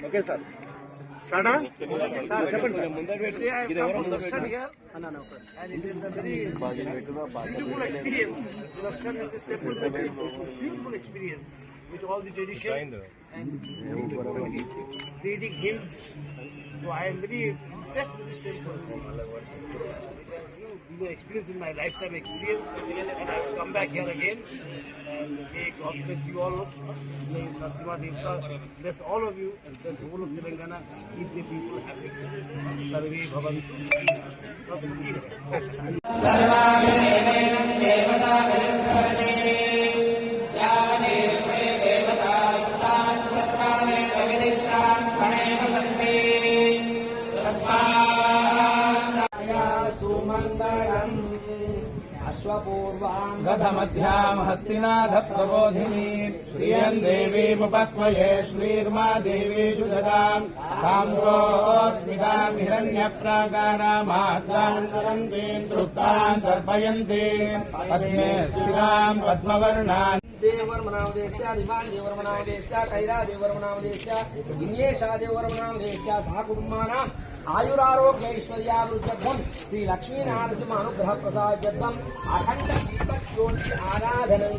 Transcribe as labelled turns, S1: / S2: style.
S1: Okay sir స్టార్టా చెప్పండి sir.
S2: ముందర పెట్టి and it is a very beautiful experience. Darshan at this temple is a beautiful experience with all the tradition and Vedic hymns. So I am very impressed with this temple. It has been an experience in my lifetime experience, and I will come back here again. And may God bless you all. May Narasimha Devta bless all of you and bless the whole of Telangana. Keep the people happy. Sarve Bhavantu.
S3: सर्वाभिदेवेनं देवताभिर्भवते यावदेवमे देवतास्तास्तत्त्वामेतविधिब्राह्मणे वसन्ते तस्मात् सुमङ्गलम् अश्वपूर्वां
S4: गतमध्यां हस्तिनाथ प्रबोधिनी श्रियं देवीमुपक्वये श्रीर्मा देवी जुगदाम् कांसोऽस्मितां हिरण्यप्राकारामात्रां वरन्तीं तृप्तां तर्पयन्ति पद्मे स्थितां पद्मवर्णान्
S5: देवर्मनामदेश्य दिवान् देवर्मनामदेश्य कैरा देवर्मनामदेश्य इन्येषा देवर्मनामदेश्य सह कुटुम्बानाम् आयुरारोग्य ऐश्वर्यावृद्ध्यर्थं श्री लक्ष्मीनारसिंह अनुग्रह प्रसादार्थम् अखण्ड दीपज्योति आराधनं